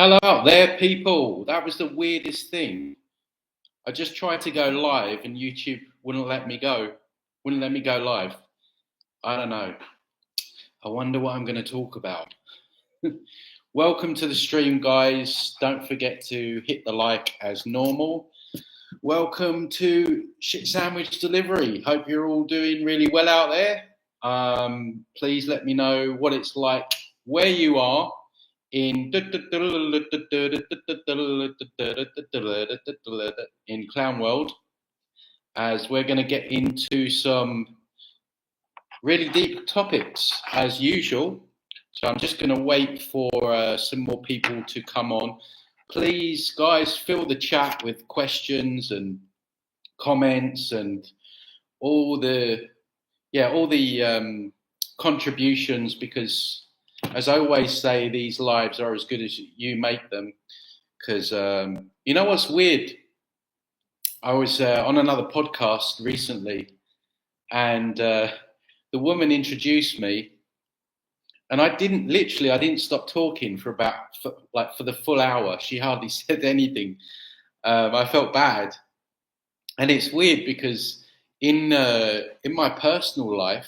Hello out there, people. That was the weirdest thing. I just tried to go live and YouTube wouldn't let me go. Wouldn't let me go live. I don't know. I wonder what I'm going to talk about. Welcome to the stream, guys. Don't forget to hit the like as normal. Welcome to Shit Sandwich Delivery. Hope you're all doing really well out there. Please let me know what it's like where you are in Clown World, as we're going to get into some really deep topics as usual. So I'm just going to wait for some more people to come on. Please, guys, fill the chat with questions and comments and all the contributions, because as I always say, these lives are as good as you make them. Because you know what's weird? I was on another podcast recently, and the woman introduced me, and I didn't stop talking for the full hour. She hardly said anything. I felt bad, and it's weird because in my personal life,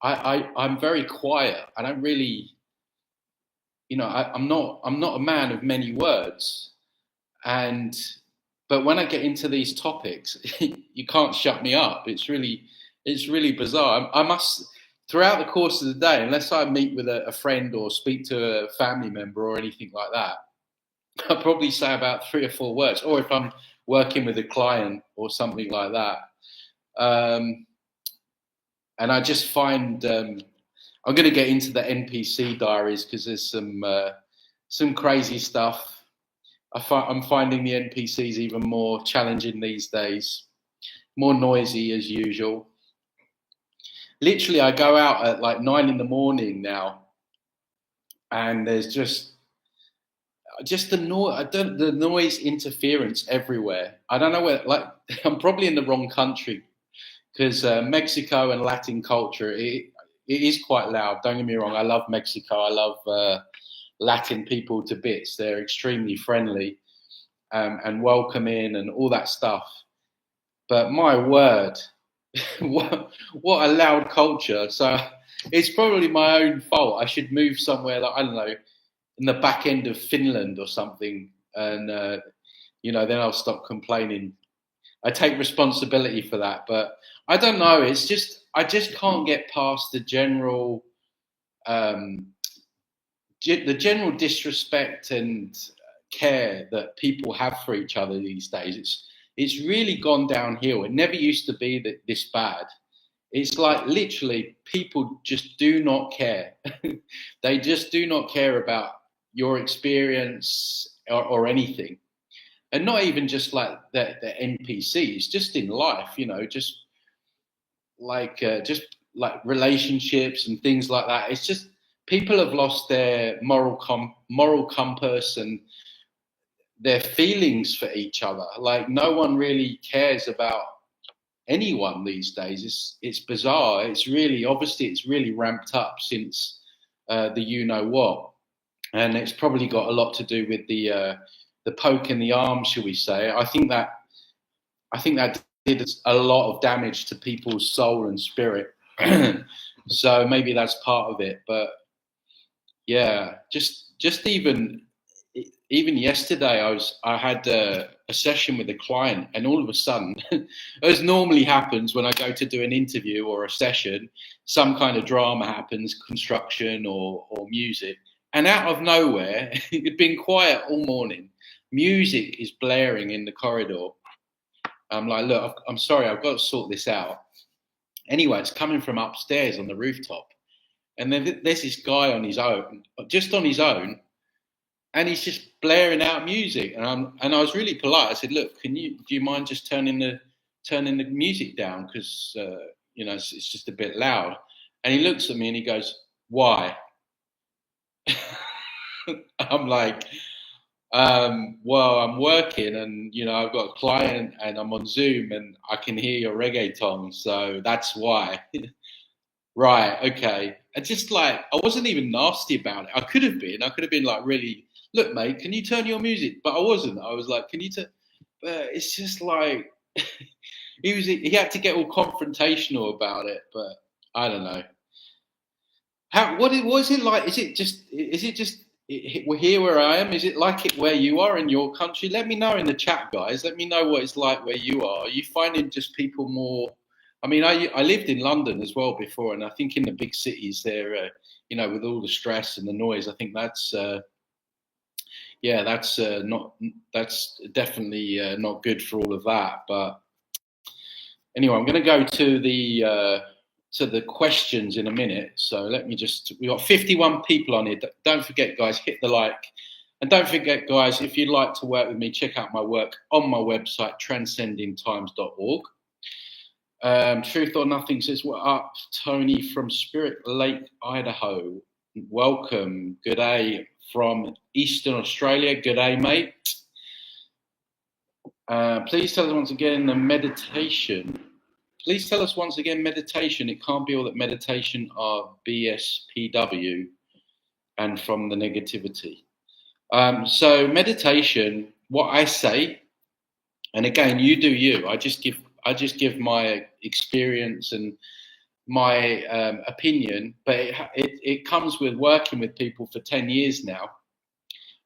I'm very quiet. I don't really, I'm not a man of many words, but when I get into these topics, you can't shut me up. It's really bizarre. I must, throughout the course of the day, unless I meet with a friend or speak to a family member or anything like that, I'll probably say about 3 or 4 words. Or if I'm working with a client or something like that. And I just find I'm going to get into the NPC diaries because there's some crazy stuff. I'm finding the NPCs even more challenging these days, more noisy as usual. Literally, I go out at like 9 in the morning now, and there's just the noise interference everywhere. I don't know where. Like, I'm probably in the wrong country, because Mexico and Latin culture, it is quite loud. Don't get me wrong. I love Mexico. I love Latin people to bits. They're extremely friendly and welcoming and all that stuff. But my word, what a loud culture. So it's probably my own fault. I should move somewhere I don't know, in the back end of Finland or something. And, then I'll stop complaining. I take responsibility for that. But I don't know. I just can't get past the general disrespect and care that people have for each other these days. It's really gone downhill. It never used to be this bad. It's like literally people just do not care. They just do not care about your experience or anything. And not even just like the NPCs, just in life, just like relationships and things like that. It's just people have lost their moral compass and their feelings for each other. Like, no one really cares about anyone these days. It's bizarre. It's really ramped up since the you know what, and it's probably got a lot to do with the poke in the arm, shall we say? I think that did a lot of damage to people's soul and spirit. So maybe that's part of it. But yeah, just even yesterday, I had a session with a client, and all of a sudden, as normally happens when I go to do an interview or a session, some kind of drama happens, construction or music, and out of nowhere, it'd been quiet all morning. Music is blaring in the corridor. I'm like, look, I'm sorry, I've got to sort this out. Anyway, it's coming from upstairs on the rooftop, and then there's this guy on his own, and he's just blaring out music. And I was really polite. I said, look, do you mind just turning the music down, because it's just a bit loud. And he looks at me and he goes, why? I'm like, well, I'm working, and I've got a client and I'm on Zoom and I can hear your reggaeton, so that's why. Right, okay. I wasn't even nasty about it. I could have been like really look, mate, can you turn your music? But I wasn't. I was like, can you turn? But it's just like he had to get all confrontational about it. But I don't know. What is it like? Is it just we're here where I am? Is it like it where you are in your country? Let me know in the chat, guys. Let me know what it's like where you are. Are you finding just people more? I mean, I lived in London as well before, and I think in the big cities there, with all the stress and the noise, I think that's not that's definitely not good for all of that. But anyway, I'm going to go to the questions in a minute. So let me we got 51 people on here. Don't forget, guys, hit the like. And don't forget, guys, if you'd like to work with me, check out my work on my website, transcendingtimes.org. Truth or Nothing says, what up, Tony from Spirit Lake, Idaho. Welcome. Good day from Eastern Australia. Good day, mate. Please tell us once again the meditation. Please tell us once again meditation. It can't be all that meditation are BSPW and from the negativity. So meditation, what I say, and again, you do you. I just give my experience and my opinion, but it comes with working with people for 10 years now,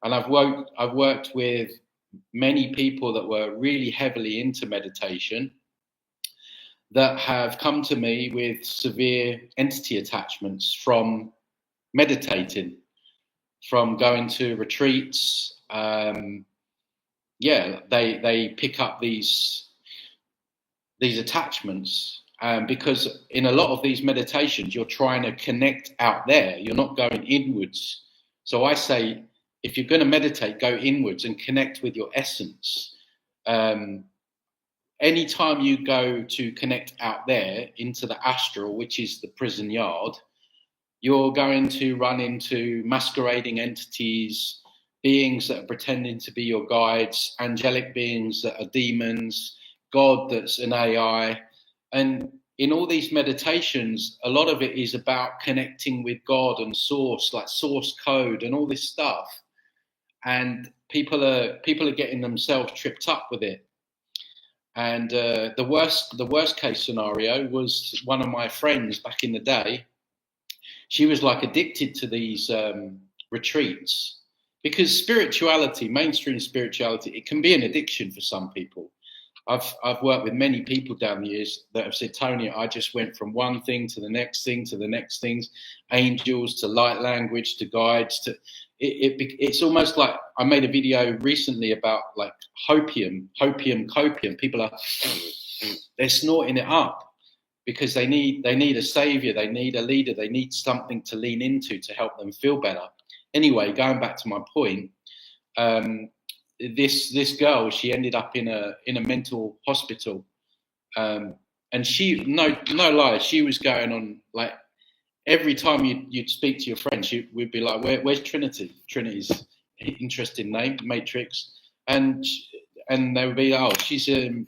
and I've worked with many people that were really heavily into meditation that have come to me with severe entity attachments from meditating, from going to retreats. They pick up these attachments because in a lot of these meditations, you're trying to connect out there. You're not going inwards. So I say, if you're going to meditate, go inwards and connect with your essence. Anytime you go to connect out there into the astral, which is the prison yard, you're going to run into masquerading entities, beings that are pretending to be your guides, angelic beings that are demons, God that's an AI. And in all these meditations, a lot of it is about connecting with God and source, like source code and all this stuff. And people are getting themselves tripped up with it. And the worst case scenario was one of my friends back in the day. She was like addicted to these retreats, because spirituality, mainstream spirituality, it can be an addiction for some people. I've worked with many people down the years that have said, Tony, I just went from one thing to the next thing to the next things, angels to light language to guides to it's almost like I made a video recently about like copium. People they're snorting it up because they need a savior, they need a leader, they need something to lean into to help them feel better. Anyway, going back to my point, this girl, she ended up in a mental hospital, and she no lie, she was going on like every time you'd speak to your friends, we'd be like, where's Trinity? Trinity's interesting name, Matrix, and they would be like, oh, she's in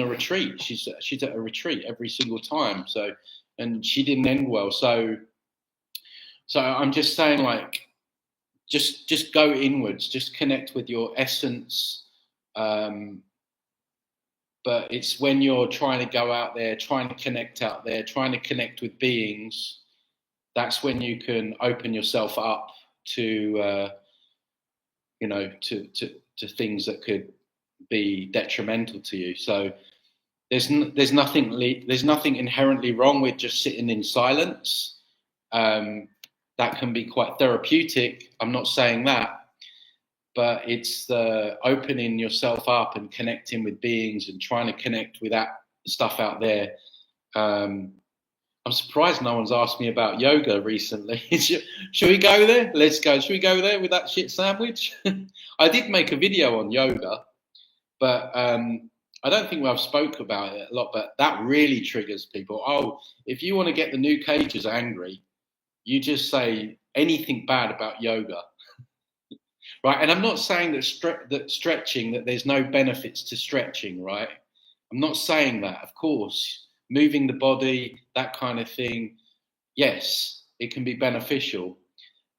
a retreat. She's at a retreat every single time. So, and she didn't end well. So I'm just saying, like, just go inwards, just connect with your essence. But it's when you're trying to go out there, trying to connect out there, trying to connect with beings, that's when you can open yourself up to, to things that could be detrimental to you. So there's nothing inherently wrong with just sitting in silence. That can be quite therapeutic. I'm not saying that. But it's the opening yourself up and connecting with beings and trying to connect with that stuff out there. I'm surprised no one's asked me about yoga recently. Should we go there? Let's go. Should we go there with that shit sandwich? I did make a video on yoga, but I don't think I've spoke about it a lot, but that really triggers people. Oh, if you want to get the new cages angry, you just say anything bad about yoga. Right, and I'm not saying that stretching, that there's no benefits to stretching, right? I'm not saying that, of course. Moving the body, that kind of thing, yes, it can be beneficial.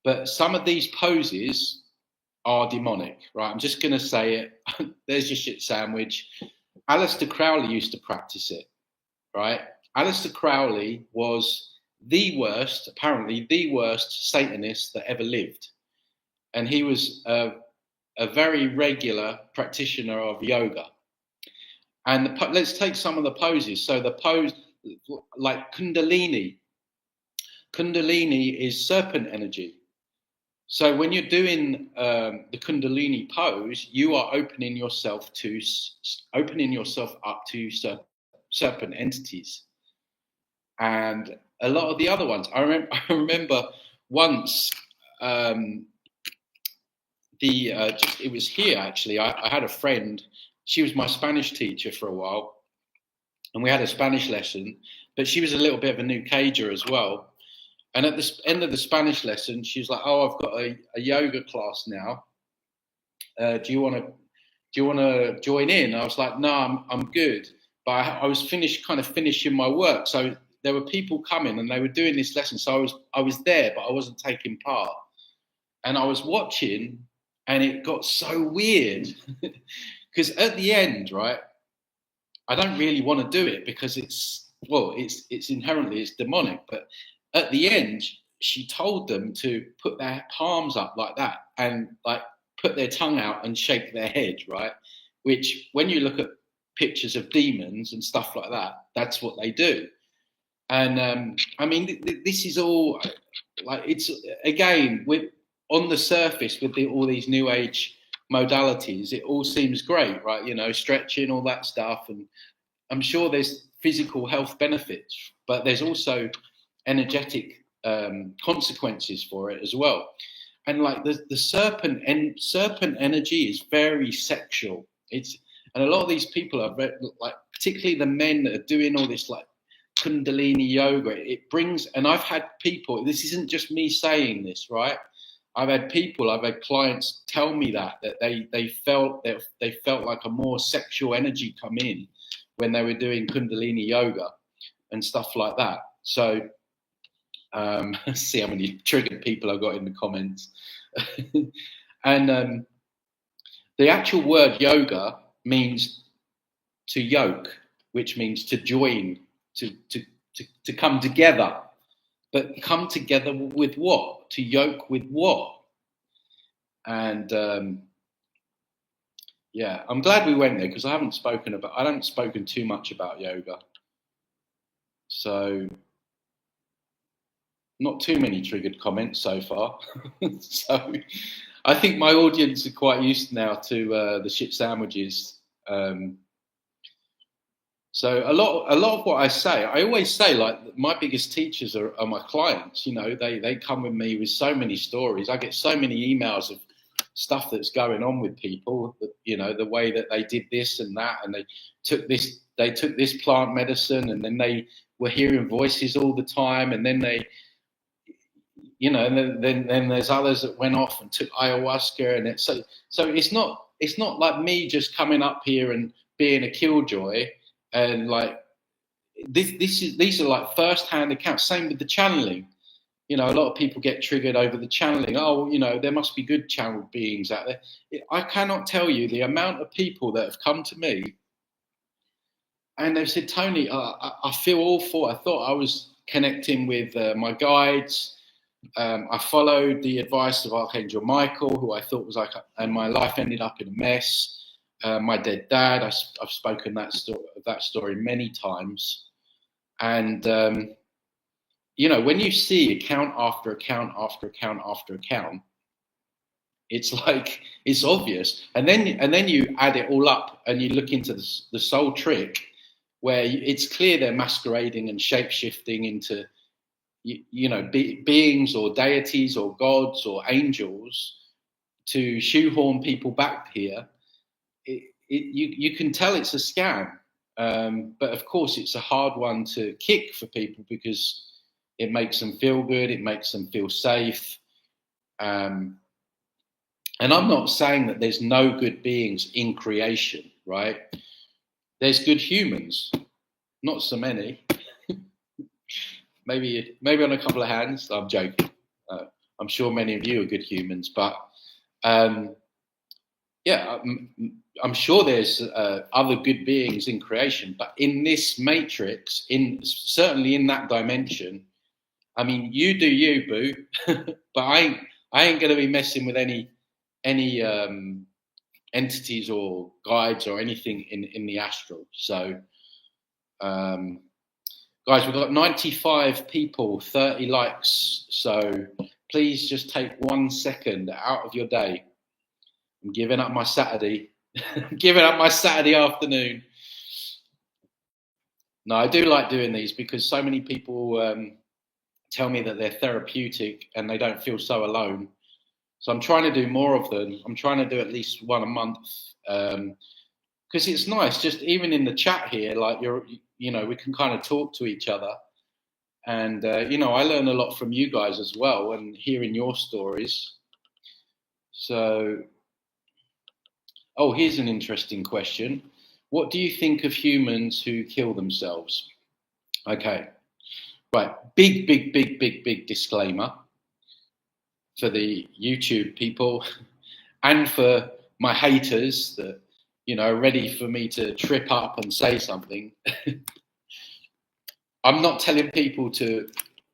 But some of these poses are demonic, right? I'm just going to say it. There's your shit sandwich. Aleister Crowley used to practice it, right? Aleister Crowley was apparently the worst Satanist that ever lived. And he was a very regular practitioner of yoga. And let's take some of the poses. So the pose, like Kundalini. Kundalini is serpent energy. So when you're doing the Kundalini pose, you are opening yourself up to serpent entities. And a lot of the other ones, I remember once, it was here actually. I had a friend. She was my Spanish teacher for a while, and we had a Spanish lesson. But she was a little bit of a new cager as well. And at the end of the Spanish lesson, she was like, "Oh, I've got a yoga class now. Do you want to join in?" I was like, "No, I'm good." But I was finishing my work, so there were people coming and they were doing this lesson. So I was there, but I wasn't taking part. And I was watching, and it got so weird because at the end, right, I don't really want to do it because it's inherently demonic. But at the end, she told them to put their palms up like that and like put their tongue out and shake their head, right? Which, when you look at pictures of demons and stuff like that, that's what they do. And I mean, this is all like, it's again on the surface with all these new age modalities, it all seems great, right? You know, stretching, all that stuff, and I'm sure there's physical health benefits, but there's also energetic consequences for it as well. And like the serpent energy is very sexual. And a lot of these people are like, particularly the men that are doing all this like Kundalini yoga. It brings, and I've had people. This isn't just me saying this, right? I've had clients tell me that they felt like a more sexual energy come in when they were doing Kundalini yoga and stuff like that. So see how many triggered people I've got in the comments. And the actual word yoga means to yoke, which means to join, to come together. But come together with what? To yoke with what? And yeah, I'm glad we went there because I haven't spoken too much about yoga. So not too many triggered comments so far. So I think my audience are quite used now to the shit sandwiches. So a lot of what I say, I always say, like, my biggest teachers are my clients. You know, they come with me with so many stories. I get so many emails of stuff that's going on with people. You know, the way that they did this and that, and they took this plant medicine, and then they were hearing voices all the time, and then they, you know, and then there's others that went off and took ayahuasca, and so it's not like me just coming up here and being a killjoy. And like these are like first-hand accounts. Same with the channeling. You know, a lot of people get triggered over the channeling. Oh, you know, there must be good channeled beings out there. I cannot tell you the amount of people that have come to me and they've said, "Tony, I feel awful. I thought I was connecting with my guides. I followed the advice of Archangel Michael, who I thought was like, and my life ended up in a mess. My dead dad." I've spoken that story many times, and you know, when you see account after account after account after account, it's like it's obvious, and then you add it all up and you look into the soul trick, where it's clear they're masquerading and shape shifting into you know beings or deities or gods or angels to shoehorn people back here. You can tell it's a scam, but of course it's a hard one to kick for people because it makes them feel good, it makes them feel safe, and I'm not saying that there's no good beings in creation, right? There's good humans, not so many. maybe on a couple of hands. I'm joking. I'm sure many of you are good humans, but yeah, I'm sure there's other good beings in creation, but in this matrix, certainly in that dimension, I mean, you do you, boo, but I ain't gonna be messing with any entities or guides or anything in the astral. So, guys, we've got 95 people, 30 likes. So please just take 1 second out of your day. I'm giving up my Saturday, giving up my Saturday afternoon. No, I do like doing these because so many people tell me that they're therapeutic and they don't feel so alone. So I'm trying to do more of them. I'm trying to do at least one a month because it's nice. Just even in the chat here, like we can kind of talk to each other, and I learn a lot from you guys as well, and hearing your stories. So, oh, here's an interesting question. What do you think of humans who kill themselves? Okay, right. Big disclaimer for the YouTube people and for my haters that, are ready for me to trip up and say something. I'm not telling people to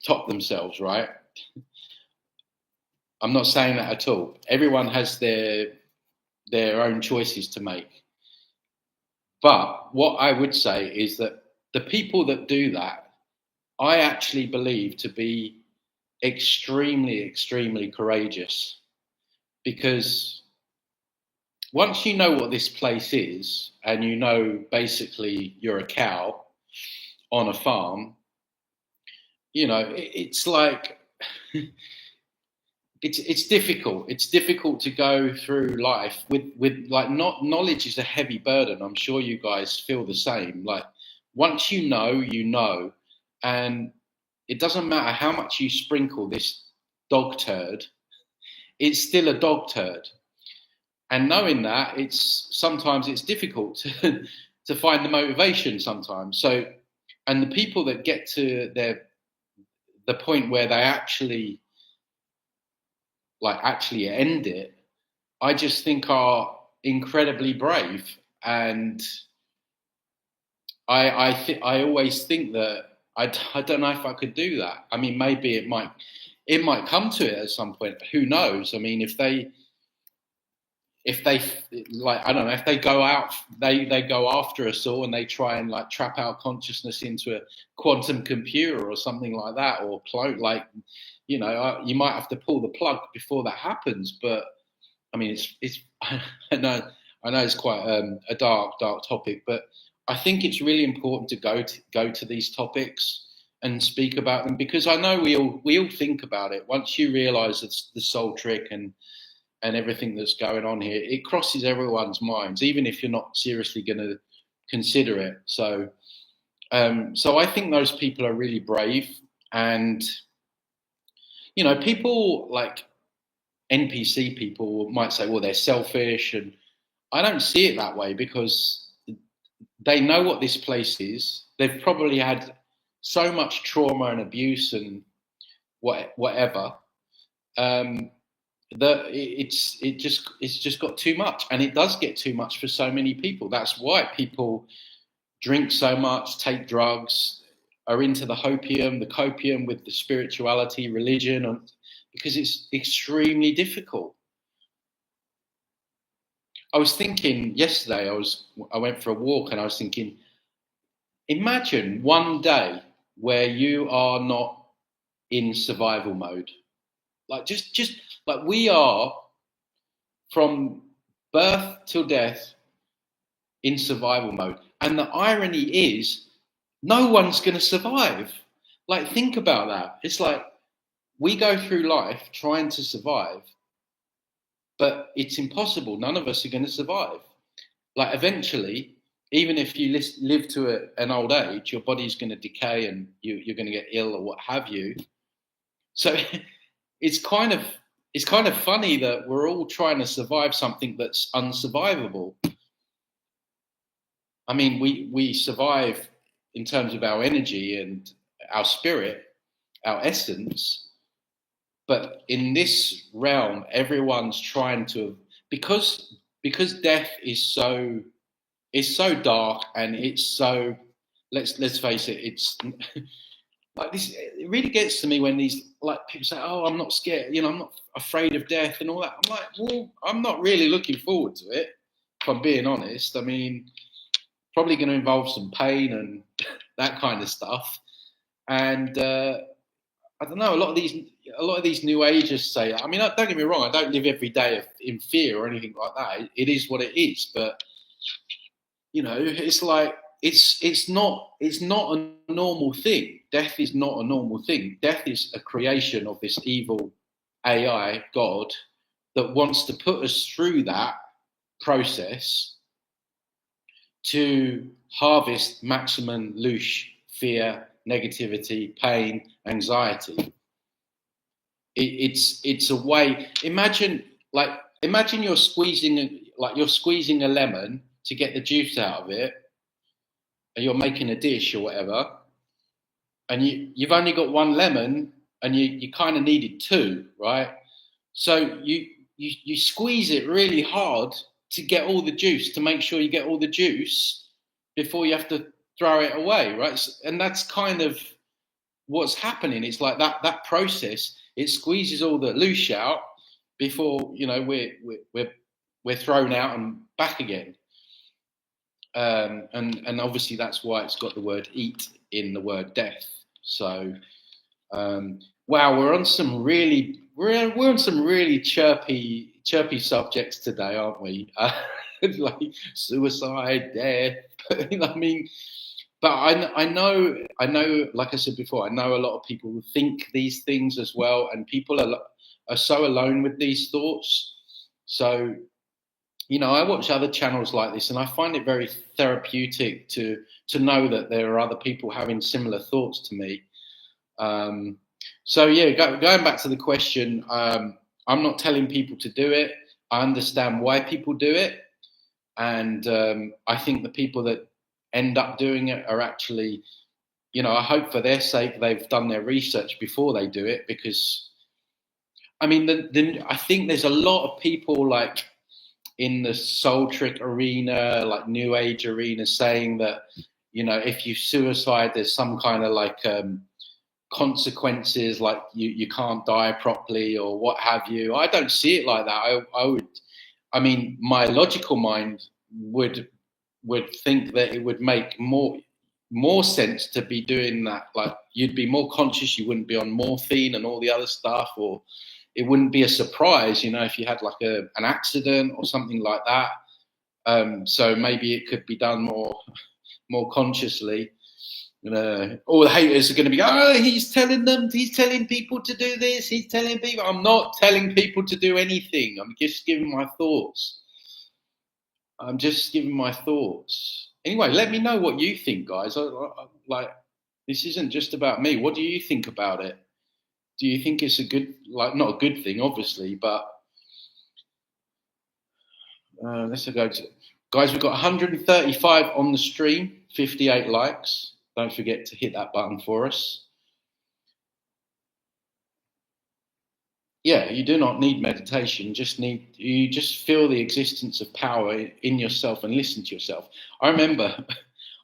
top themselves, right? I'm not saying that at all. Everyone has their own choices to make. But what I would say is that the people that do that, I actually believe to be extremely courageous, because once you know what this place is and you know basically you're a cow on a farm, it's like it's difficult. It's difficult to go through life with like, not knowledge is a heavy burden. I'm sure you guys feel the same. Like, once you know, and it doesn't matter how much you sprinkle this dog turd, it's still a dog turd. And knowing that, sometimes it's difficult to find the motivation sometimes. So, and the people that get to the point where they actually end it, I just think are incredibly brave. And I always think that I don't know if I could do that. I mean, maybe it might come to it at some point. Who knows? I mean, if they like, I don't know, if they go out, they go after us all and they try and like trap our consciousness into a quantum computer or something like that, or clone, like, you might have to pull the plug before that happens. But I mean, it's I know it's quite a dark topic, but I think it's really important to go to these topics and speak about them, because I know we all think about it. Once you realise the soul trick and everything that's going on here, it crosses everyone's minds, even if you're not seriously going to consider it. So I think those people are really brave. And people like NPC people might say, well, they're selfish, and I don't see it that way, because they know what this place is. They've probably had so much trauma and abuse and whatever, that it's just got too much, and it does get too much for so many people. That's why people drink so much, take drugs, are into the copium with the spirituality, religion, because it's extremely difficult. I was thinking yesterday, I went for a walk, and I was thinking, imagine one day where you are not in survival mode. Like, just like we are from birth till death in survival mode. And the irony is, no one's going to survive. Like, think about that. It's like we go through life trying to survive, but it's impossible. None of us are going to survive. Like, eventually, even if you live to an old age, your body's going to decay and you're going to get ill or what have you. So it's kind of funny that we're all trying to survive something that's unsurvivable. I mean, we survive in terms of our energy and our spirit, our essence, But in this realm, everyone's trying to, because death is so dark, and it's so, let's face it, it's like this. It really gets to me when these, like, people say, "Oh, I'm not scared, I'm not afraid of death and all that." I'm like, well, I'm not really looking forward to it, if I'm being honest. I mean, probably going to involve some pain and that kind of stuff. And I don't know. A lot of these new agers say, I mean, don't get me wrong. I don't live every day in fear or anything like that. It is what it is. But it's like it's not a normal thing. Death is not a normal thing. Death is a creation of this evil AI God that wants to put us through that process to harvest maximum loosh, fear, negativity, pain, anxiety. It's a way. Imagine you're squeezing a lemon to get the juice out of it, and you're making a dish or whatever, and you've only got one lemon, and you kind of needed two, right? So you squeeze it really hard to get all the juice, to make sure you get all the juice before you have to throw it away, right? And that's kind of what's happening. It's like that process. It squeezes all the loosh out before we're thrown out and back again. And obviously that's why it's got the word eat in the word death. So wow, we're on some really chirpy subjects today, aren't we? Like suicide, death. I mean, but I know, like I said before, I know a lot of people who think these things as well, and people are so alone with these thoughts. So, I watch other channels like this, and I find it very therapeutic to know that there are other people having similar thoughts to me. So yeah, going back to the question, I'm not telling people to do it. I understand why people do it, and I think the people that end up doing it are actually, I hope for their sake they've done their research before they do it, because I mean, I think there's a lot of people like in the soul trick arena, like new age arena, saying that if you suicide, there's some kind of like consequences, like you can't die properly or what have you. I don't see it like that. I mean, my logical mind would think that it would make more sense to be doing that. Like, you'd be more conscious, you wouldn't be on morphine and all the other stuff, or it wouldn't be a surprise, if you had like an accident or something like that. So maybe it could be done more consciously. All the haters are going to be, oh, he's telling people to do this, he's telling people. I'm not telling people to do anything. I'm just giving my thoughts. Anyway, let me know what you think, guys. Like, this isn't just about me. What do you think about it? Do you think it's a good, not a good thing, obviously, but let's go to, guys, we've got 135 on the stream, 58 likes. Don't forget to hit that button for us. Yeah, you do not need meditation. You just feel the existence of power in yourself and listen to yourself. I remember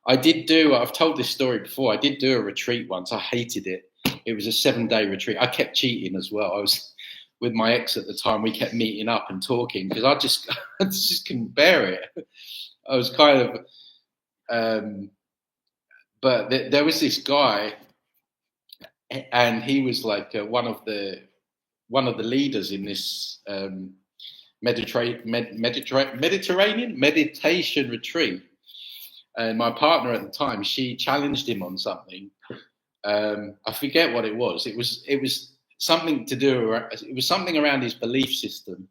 I've told this story before. I did do a retreat once. I hated it. It was a 7-day retreat. I kept cheating as well. I was with my ex at the time. We kept meeting up and talking because I just couldn't bear it. I was kind of, but there was this guy, and he was like one of the leaders in this Mediterranean meditation retreat. And my partner at the time, she challenged him on something. I forget what it was. It was something to do. It was something around his belief system,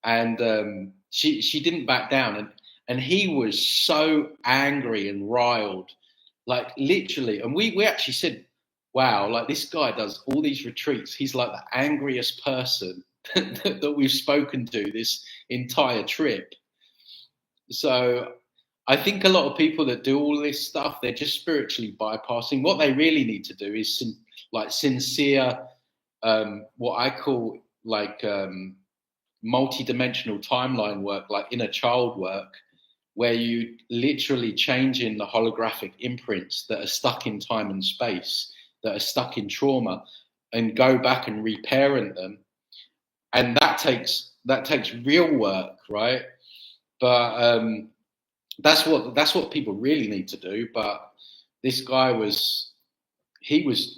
and she didn't back down, and he was so angry and riled, like literally. And we actually said, wow, like this guy does all these retreats. He's like the angriest person that we've spoken to this entire trip. So I think a lot of people that do all this stuff, they're just spiritually bypassing. What they really need to do is sincere what I call like multi-dimensional timeline work, like inner child work, where you literally change in the holographic imprints that are stuck in time and space, that are stuck in trauma, and go back and reparent them. And that takes real work, right? But that's what people really need to do. But this guy was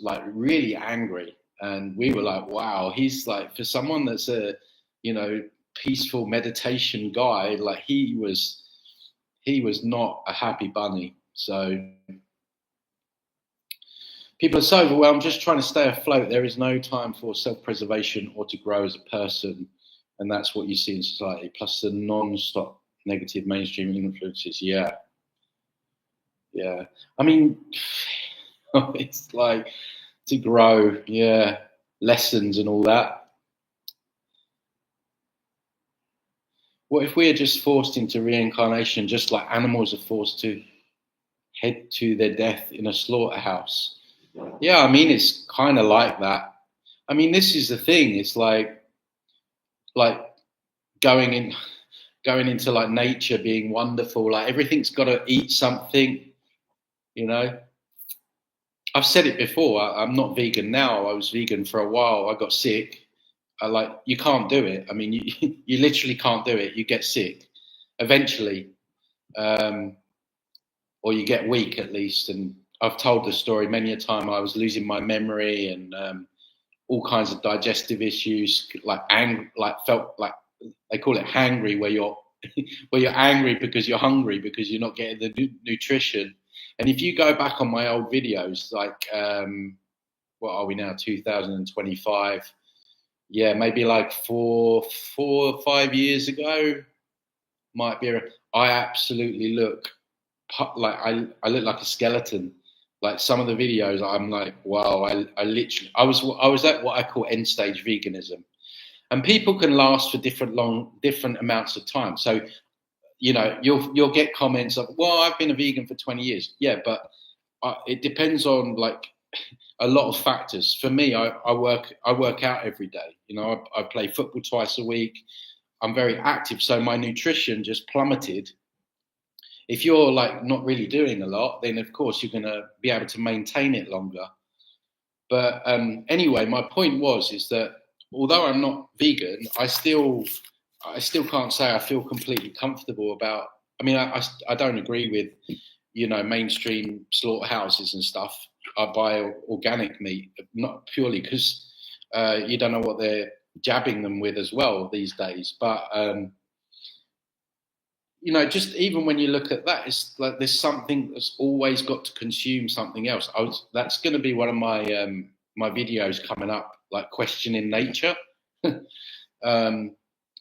like really angry, and we were like, wow, he's like, for someone that's a peaceful meditation guy, like he was not a happy bunny. So people are so overwhelmed, just trying to stay afloat. There is no time for self-preservation or to grow as a person, and that's what you see in society. Plus the non-stop negative mainstream influences. Yeah. I mean, it's like to grow. Yeah, lessons and all that. What if we are just forced into reincarnation, just like animals are forced to head to their death in a slaughterhouse? Yeah, I mean, it's kind of like that. I mean, this is the thing. It's like going into like nature being wonderful. Like everything's got to eat something, you know. I've said it before. I'm not vegan now. I was vegan for a while. I got sick. You can't do it. I mean, you literally can't do it. You get sick eventually, or you get weak at least. And I've told the story many a time. I was losing my memory and all kinds of digestive issues, felt like they call it hangry, where you're angry because you're hungry because you're not getting the nutrition. And if you go back on my old videos, like what are we now, 2025? Yeah, maybe like 4 or 5 years ago, might be. I absolutely look like I look like a skeleton. Like some of the videos, I'm like, wow. I literally, I was at what I call end stage veganism, and people can last for different amounts of time. So, you'll get comments of, well, I've been a vegan for 20 years. Yeah, but it depends on like a lot of factors. For me, I work out every day. I play football twice a week. I'm very active, so my nutrition just plummeted. If you're like not really doing a lot, then of course you're going to be able to maintain it longer. But anyway, my point is that although I'm not vegan, I still can't say I feel completely comfortable about. I mean, I don't agree with mainstream slaughterhouses and stuff. I buy organic meat, not purely because you don't know what they're jabbing them with as well these days. But just even when you look at that, it's like there's something that's always got to consume something else. That's going to be one of my my videos coming up, like questioning nature.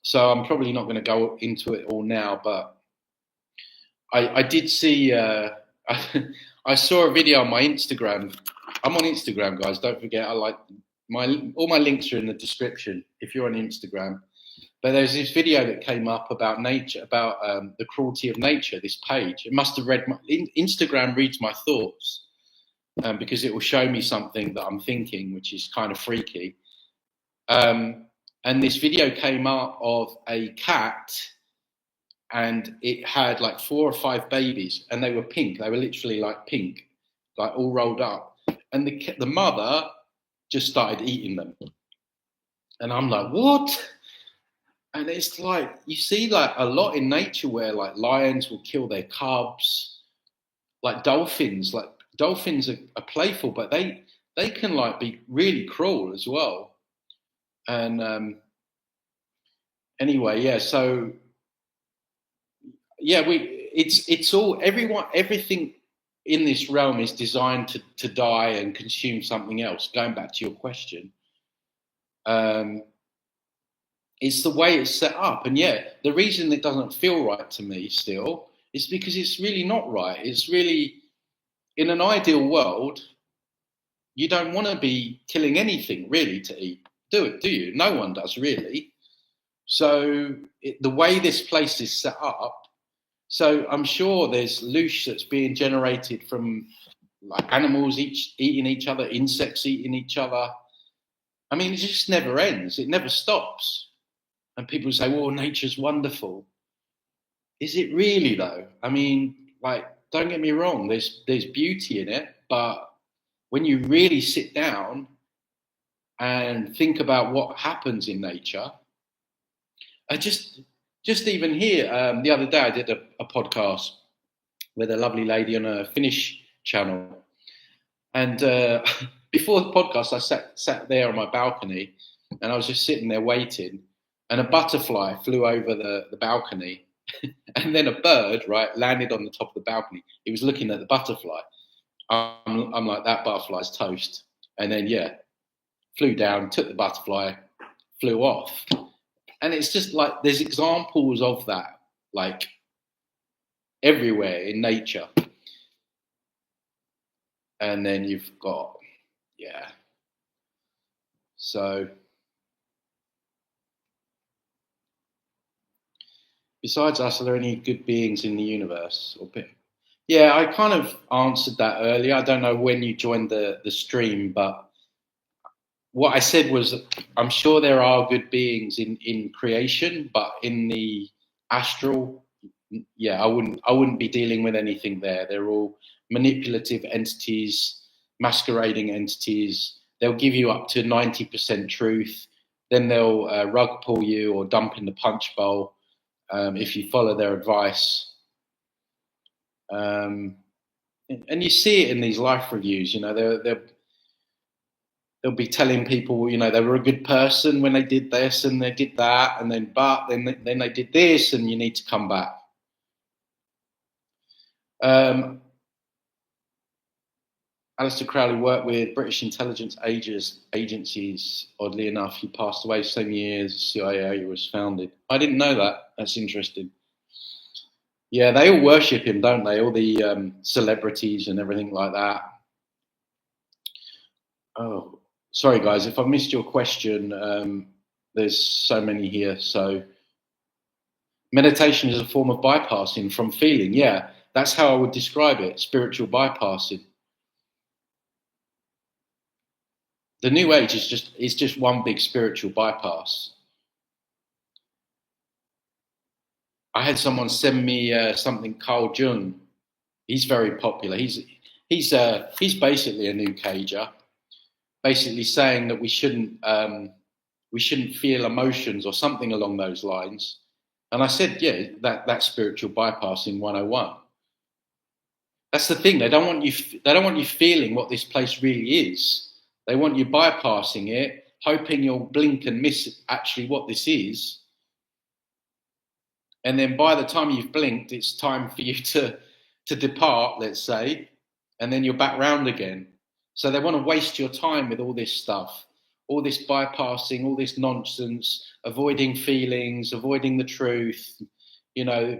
So I'm probably not going to go into it all now, but I did see. I saw a video on my Instagram. I'm on Instagram, guys. Don't forget. All my links are in the description if you're on Instagram. But there's this video that came up about nature, about the cruelty of nature. This page, it must have read Instagram reads my thoughts because it will show me something that I'm thinking, which is kind of freaky. And this video came out of a cat, and it had like 4 or 5 babies, and they were pink. They were literally like pink, like all rolled up. And the mother just started eating them. And I'm like, what? And it's like, you see like a lot in nature where like lions will kill their cubs, like dolphins are playful, but they can like be really cruel as well. And anyway, yeah, so yeah, it's all, everything in this realm is designed to die and consume something else. Going back to your question, it's the way it's set up. And yeah, the reason it doesn't feel right to me still is because it's really not right. It's really, in an ideal world, you don't want to be killing anything really to eat, do you? No one does really. So the way this place is set up, so I'm sure there's loosh that's being generated from like animals eating each other, insects eating each other. I mean, it just never ends. It never stops. And people say, well, nature's wonderful. Is it really though? I mean, like, don't get me wrong, there's beauty in it, but when you really sit down and think about what happens in nature, I just even here, the other day I did a podcast with a lovely lady on a Finnish channel, and before the podcast, I sat there on my balcony, and I was just sitting there waiting, and a butterfly flew over the balcony, and then a bird, right, landed on the top of the balcony. He was looking at the butterfly. I'm like, that butterfly's toast. And then, yeah, flew down, took the butterfly, flew off. And it's just like, there's examples of that, like, everywhere in nature. And then you've got, yeah. So, besides us, are there any good beings in the universe? Yeah, I kind of answered that earlier. I don't know when you joined the stream, but what I said was, I'm sure there are good beings in creation, but in the astral, yeah, I wouldn't be dealing with anything there. They're all manipulative entities, masquerading entities. They'll give you up to 90% truth, then they'll rug pull you or dump in the punch bowl if you follow their advice. And you see it in these life reviews. You know, they'll be telling people, you know, they were a good person when they did this and they did that, and then they did this, and you need to come back. Aleister Crowley worked with British intelligence agencies. Oddly enough, he passed away the same year as the CIA was founded. I didn't know that. That's interesting. Yeah, they all worship him, don't they? All the celebrities and everything like that. Oh, sorry, guys. If I missed your question, there's so many here. So, meditation is a form of bypassing from feeling. Yeah, that's how I would describe it. Spiritual bypassing. The New Age is just one big spiritual bypass. I had someone send me something. Carl Jung. He's very popular. He's basically a New Cager, basically saying that we shouldn't feel emotions or something along those lines. And I said, yeah, that's spiritual bypassing 101. That's the thing. They don't want you feeling what this place really is. They want you bypassing it, hoping you'll blink and miss actually what this is. And then by the time you've blinked, it's time for you to depart, let's say, and then you're back round again. So they want to waste your time with all this stuff, all this bypassing, all this nonsense, avoiding feelings, avoiding the truth, you know.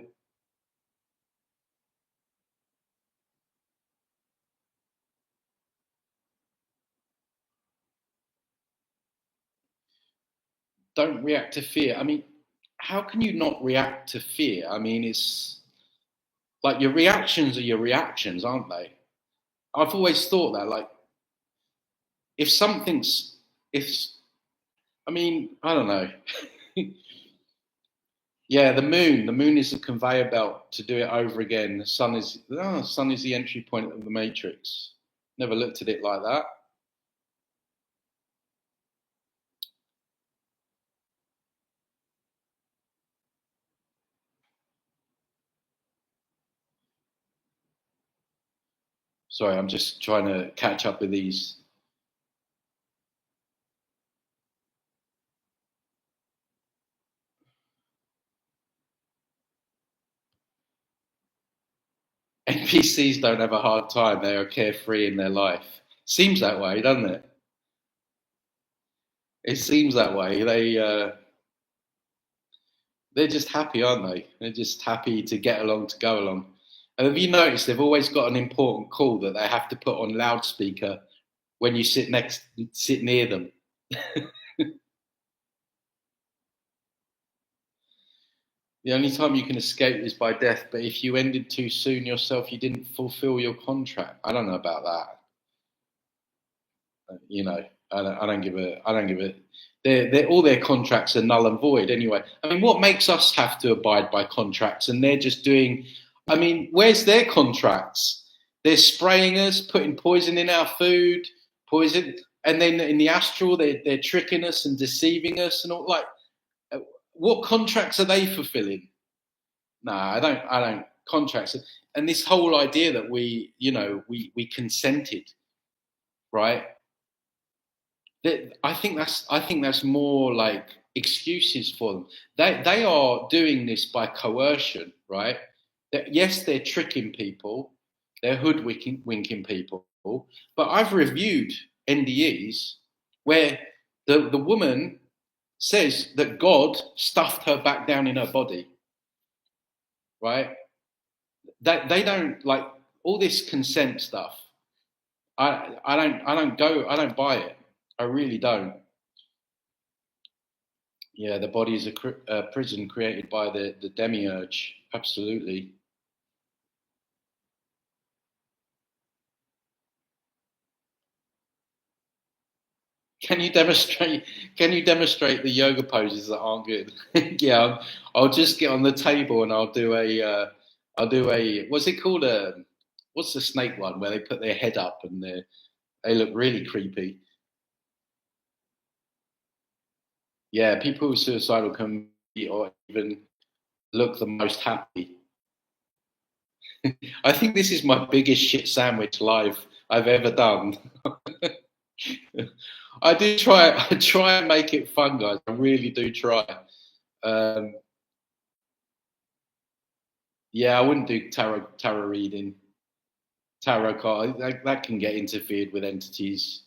Don't react to fear. I mean, how can you not react to fear? I mean, it's like your reactions are your reactions, aren't they? I've always thought that, like, if something's, if, I mean, I don't know. Yeah, the moon is a conveyor belt to do it over again. The sun is the entry point of the matrix. Never looked at it like that. Sorry, I'm just trying to catch up with these. NPCs don't have a hard time. They are carefree in their life. Seems that way, doesn't it? It seems that way. They're just happy, aren't they? They're just happy to get along, to go along. And have you noticed they've always got an important call that they have to put on loudspeaker when you sit near them? The only time you can escape is by death, but if you ended too soon yourself, you didn't fulfill your contract. I don't know about that. You know, I don't give a. I don't give a. All their contracts are null and void anyway. I mean, what makes us have to abide by contracts? And they're just doing. I mean, where's their contracts? They're spraying us, putting poison in our food, poison, and then in the astral, they're tricking us and deceiving us, and all. Like, what contracts are they fulfilling? No, I don't. I don't. Contracts, and this whole idea that we, we consented, right? I think that's more like excuses for them. They are doing this by coercion, right? Yes, they're tricking people, they're hoodwinking people. But I've reviewed NDEs where the woman says that God stuffed her back down in her body, right? They don't like all this consent stuff. I don't buy it. I really don't. Yeah, the body is a prison created by the demiurge. Absolutely. Can you demonstrate? Can you demonstrate the yoga poses that aren't good? Yeah, I'll just get on the table and I'll do a. I'll do a. What's it called? What's the snake one where they put their head up and they look really creepy? Yeah, people who are suicidal can be or even look the most happy. I think this is my biggest shit sandwich live I've ever done. I do try. I try and make it fun, guys. I really do try. Um, yeah, I wouldn't do tarot reading, tarot card. That can get interfered with entities.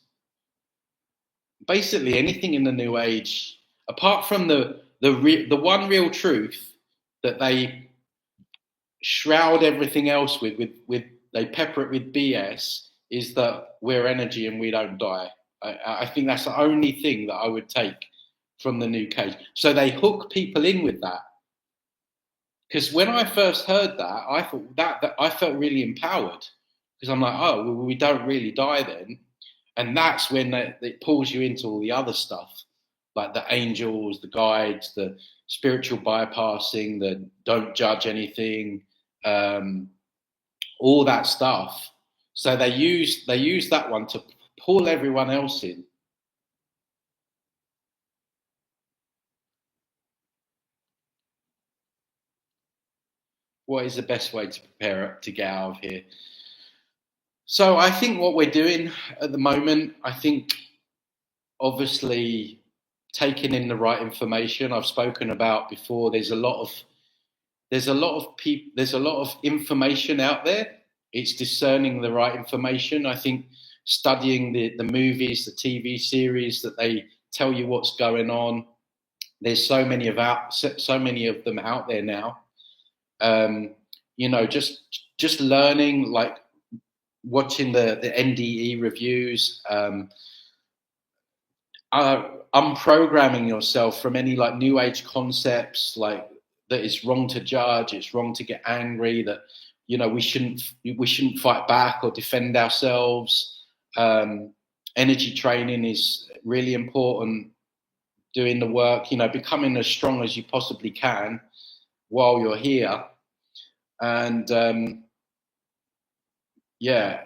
Basically, anything in the New Age, apart from the one real truth that they shroud everything else with they pepper it with BS, is that we're energy and we don't die. I think that's the only thing that I would take from the New Cage. So they hook people in with that. Because when I first heard that, I thought that I felt really empowered. Because I'm like, oh, well, we don't really die then. And that's when it pulls you into all the other stuff, like the angels, the guides, the spiritual bypassing, the don't judge anything, all that stuff. So they use that one to pull everyone else in. What is the best way to prepare to get out of here? So I think what we're doing at the moment, I think obviously taking in the right information. I've spoken about before. There's a lot of people. There's a lot of information out there. It's discerning the right information. I think studying the movies, the TV series that they tell you what's going on. There's so many of them out there now. Just learning, like watching the NDE reviews, unprogramming yourself from any like new age concepts, like that it's wrong to judge, it's wrong to get angry, that we shouldn't fight back or defend ourselves. Energy training is really important. Doing the work, becoming as strong as you possibly can while you're here. And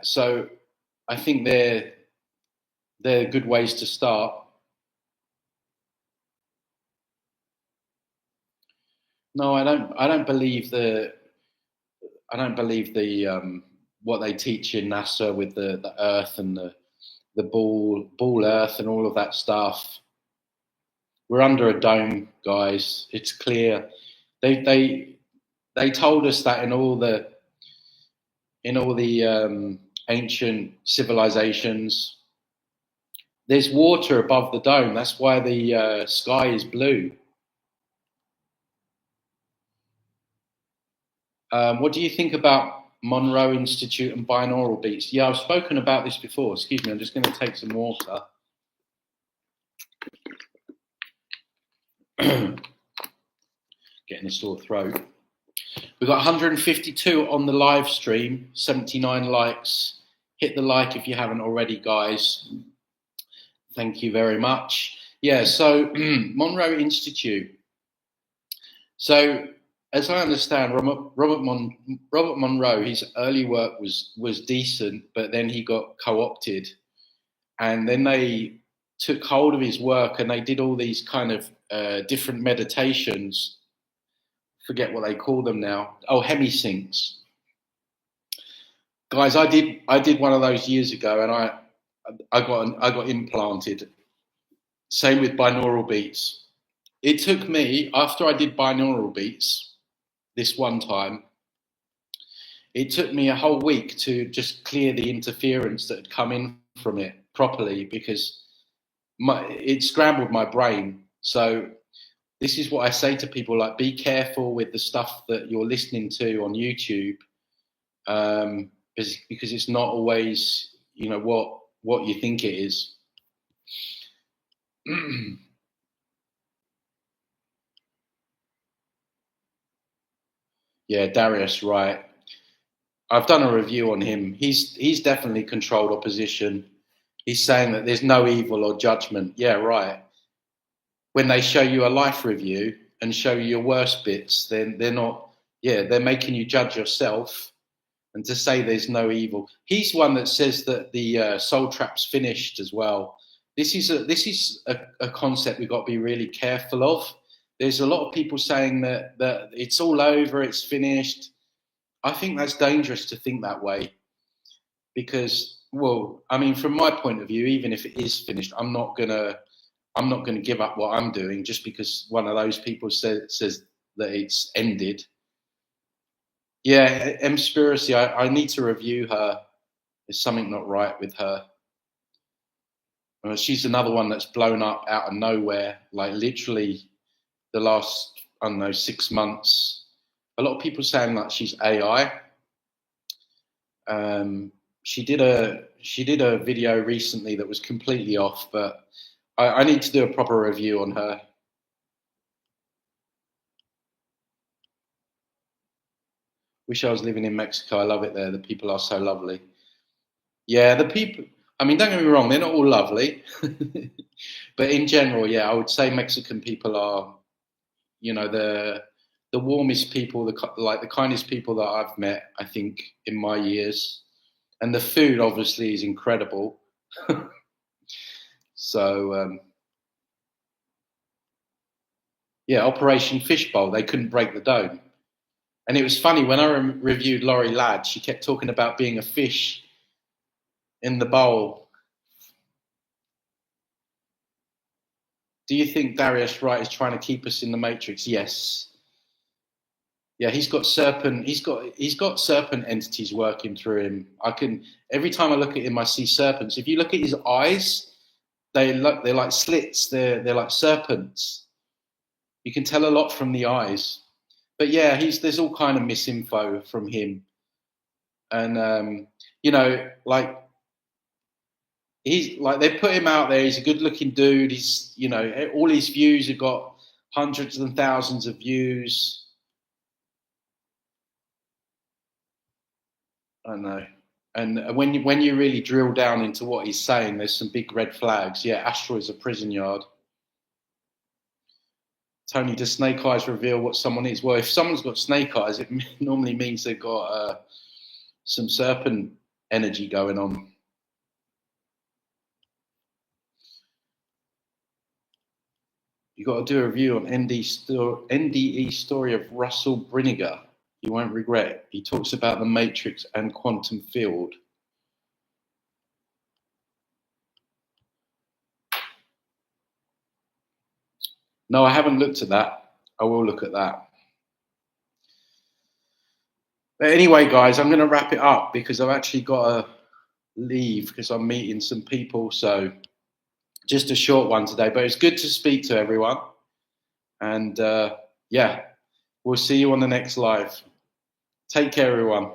so I think they're good ways to start. No, I don't believe the what they teach in NASA with the Earth and the ball Earth and all of that stuff. We're under a dome, guys. It's clear. They told us that in all the ancient civilizations, there's water above the dome. That's why the sky is blue. What do you think about Monroe Institute and binaural beats? Yeah, I've spoken about this before. Excuse me, I'm just going to take some water. Getting a sore throat. We've got 152 on the live stream, 79 likes. Hit the like if you haven't already, guys. Thank you very much. Yeah, so Monroe Institute. So, as I understand, Robert Monroe, his early work was decent, but then he got co-opted, and then they took hold of his work and they did all these kind of different meditations. Forget what they call them now. Oh, hemisyncs. Guys, I did one of those years ago, and I got implanted. Same with binaural beats. It took me, after I did binaural beats this one time, it took me a whole week to just clear the interference that had come in from it properly, because it scrambled my brain. So this is what I say to people, like, be careful with the stuff that you're listening to on YouTube, because it's not always, what you think it is. Yeah, Darius, right. I've done a review on him. He's definitely controlled opposition. He's saying that there's no evil or judgment. Yeah, right. When they show you a life review and show you your worst bits, then they're not. Yeah, they're making you judge yourself, and to say there's no evil. He's one that says that the soul trap's finished as well. This is a concept we've got to be really careful of. There's a lot of people saying that it's all over, it's finished. I think that's dangerous to think that way, because, well, I mean, from my point of view, even if it is finished, I'm not gonna give up what I'm doing just because one of those people says that it's ended. Yeah, Mspiracy, I need to review her. There's something not right with her. She's another one that's blown up out of nowhere, like literally the last, I don't know, 6 months. A lot of people saying that she's AI. She did a video recently that was completely off, but I need to do a proper review on her. Wish I was living in Mexico. I love it there. The people are so lovely. Yeah, the people. I mean, don't get me wrong; they're not all lovely, but in general, yeah, I would say Mexican people are, the warmest people, the kindest people that I've met, I think, in my years. And the food obviously is incredible. So yeah, Operation Fishbowl, they couldn't break the dome. And it was funny when I reviewed Laurie Ladd, she kept talking about being a fish in the bowl. Do you think Darius Wright is trying to keep us in the Matrix? Yes. Yeah, he's got serpent entities working through him. Every time I look at him, I see serpents. If you look at his eyes, they're like slits. They're like serpents. You can tell a lot from the eyes. But yeah, there's all kind of misinfo from him, and he's like, they put him out there. He's a good-looking dude. He's, all his views have got hundreds and thousands of views. I know. And when you really drill down into what he's saying, there's some big red flags. Yeah, Astral is a prison yard. Tony, does snake eyes reveal what someone is? Well, if someone's got snake eyes, it normally means they've got some serpent energy going on. You got to do a review on NDE story of Russell Briniger. You won't regret. He talks about the matrix and quantum field. No, I haven't looked at that. I will look at that. But anyway, guys, I'm going to wrap it up because I've actually got to leave because I'm meeting some people. So just a short one today, but it's good to speak to everyone. And yeah, we'll see you on the next live. Take care, everyone.